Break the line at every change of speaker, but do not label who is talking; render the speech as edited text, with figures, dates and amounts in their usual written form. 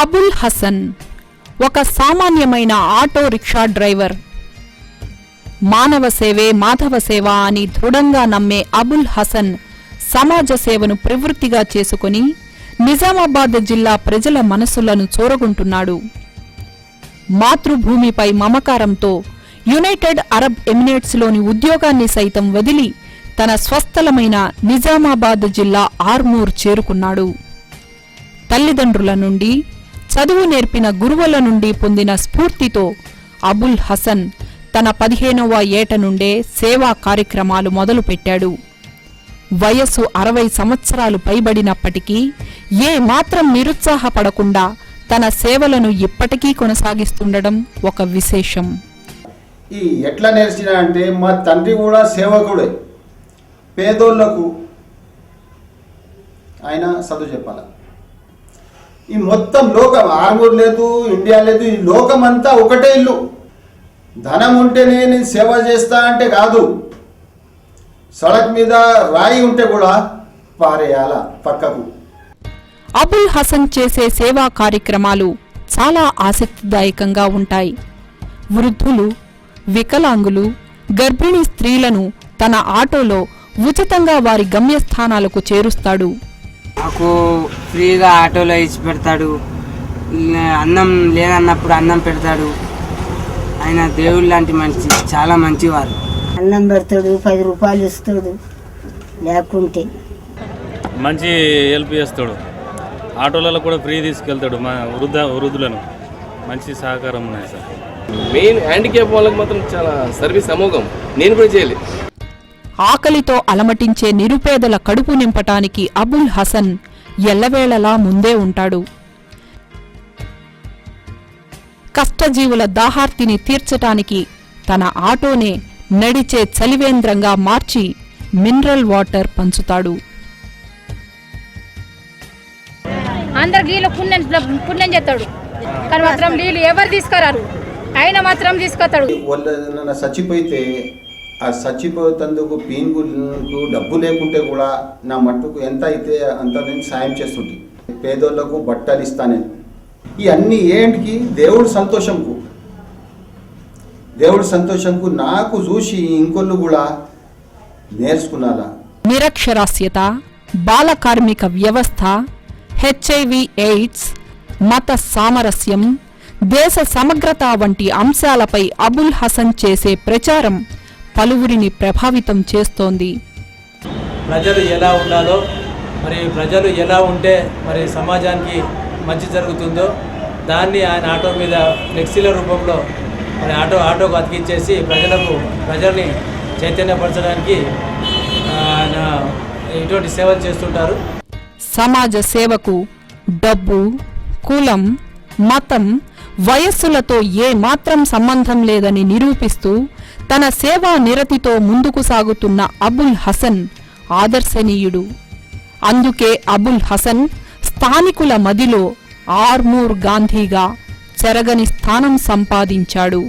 అబుల్ హసన్ ఒక సామాన్యమైన auto rickshaw driver. మానవ సేవే మాధవ సేవ అని దృఢంగా నమ్మే అబుల్ హసన్ సమాజ సేవను ప్రవృత్తిగా చేసుకుని నిజామాబాద్ జిల్లా ప్రజల మనసులను చూరగొంటున్నాడు. మాతృభూమిపై మమకారంతో యునైటెడ్ అరబ్ ఎమిరేట్స్లోని ఉద్యోగాన్ని సైతం వదిలి తన స్వస్థలమైన నిజామాబాద్ జిల్లా ఆర్మూర్ చేరుకున్నాడు. తల్లిదండ్రుల నుండి, చదువు నేర్పిన గురువుల నుండి పొందిన స్ఫూర్తితో అబుల్ హసన్ తన 15వ ఏట నుండే సేవా కార్యక్రమాలు మొదలుపెట్టాడు. వయస్సు 60 సంవత్సరాలు పైబడినప్పటికీ ఏ మాత్రం నిరుత్సాహపడకుండా తన సేవలను ఇప్పటికీ కొనసాగిస్తుండడం ఒక విశేషం.
ఈ ఎట్లా నేర్చిన అంటే మా తండ్రి కూడా సేవకుడే. పేదోళ్లకు ఆయన చదువు చెప్పాల. ఈ మొత్తం లోకం, ఆర్మూర్ లేదు, ఇండియా లేదు, ఈ లోకం అంతా ఒకటే ఇల్లు. ధనం ఉంటేనే నేను సేవ చేస్తా అంటే కాదు. సడక్ మీద రాయి ఉంటే కూడా పారేయాల పక్కకు.
అబుల్ హసన్ చేసే సేవా కార్యక్రమాలు చాలా ఆసక్తిదాయకంగా ఉంటాయి. వృద్ధులు, వికలాంగులు, గర్భిణీ స్త్రీలను తన ఆటోలో ఉచితంగా వారి గమ్యస్థానాలకు చేరుస్తాడు.
నాకు ఫ్రీగా ఆటోలో ఇచ్చి పెడతాడు. అన్నం లేదన్నప్పుడు అన్నం పెడతాడు. ఆయన దేవుడు లాంటి మనిషి, చాలా మంచివారు.
అన్నం పెడతాడు, 10 రూపాయలు ఇస్తాడు. లేకుంటే
మంచి హెల్ప్ చేస్తాడు. ఆటోలలో కూడా ఫ్రీ తీసుకెళ్తాడు. మా వృద్ధులను మంచి సహకారం ఉన్నాయి సార్.
మెయిన్ హ్యాండిక్యాప్ వాళ్ళకి మాత్రం చాలా సర్వీస్ అమోఘం. నేను కూడా చేయాలి.
ఆకలితో అలమటించే నిరుపేదల కడుపు నింపటానికి అబుల్ హసన్ ఎల్లవేళలా ముందే ఉంటాడు. కష్టజీవుల దాహార్తిని తీర్చటానికి తన ఆటోనే నడిచే చలివేంద్రంగా మార్చి మినరల్ వాటర్ పంచుతాడు.
అందరికి నీళ్ళు పుణ్యం చేస్తాడు, కానీ మాత్రం నీళ్ళు ఎవరు తీసుకురారు, ఆయన మాత్రం తీసుకొస్తాడు.
వాళ్ళు చచ్చిపోతే ఆ చచ్చిపోయేందుకు పీన్కు డబ్బు లేకుంటే కూడా నా మట్టుకు ఎంత అయితే అంత నేను సాయం చేస్తుంటే పేదోళ్లకు బట్టలు ఇస్తాను. ఇవన్నీ ఏంటికి? దేవుడి సంతోషంకు నాకు చూసి ఇంకొల్లు కూడా నేర్చుకున్నాలా.
నిరక్షరాస్యత, బాల కార్మిక వ్యవస్థ, HIV ఎయిడ్స్, మత సామరస్యం, దేశ సమగ్రత వంటి అంశాలపై అబుల్ హసన్ చేసే ప్రచారం పలువురిని ప్రభావితం చేస్తోంది.
ప్రజలు ఎలా ఉండాలో, మరి ప్రజలు ఎలా ఉంటే మరి సమాజానికి మంచి జరుగుతుందో దాన్ని ఆయన ఆటో మీద ఫ్లెక్సీల రూపంలో మరి ఆటోకు అతికించేసి ప్రజల్ని చైతన్యపరచడానికి ఆయన ఇటువంటి సేవలు చేస్తుంటారు.
సమాజ సేవకు డబ్బు, కులం, మతం, వయస్సులతో ఏ మాత్రం సంబంధం లేదని నిరూపిస్తూ తన సేవా నిరతితో ముందుకు సాగుతున్న అబుల్ హసన్ ఆదర్శనీయుడు. అందుకే అబుల్ హసన్ స్థానికుల మదిలో ఆర్మూర్ గాంధీగా చెరగని స్థానం సంపాదించాడు.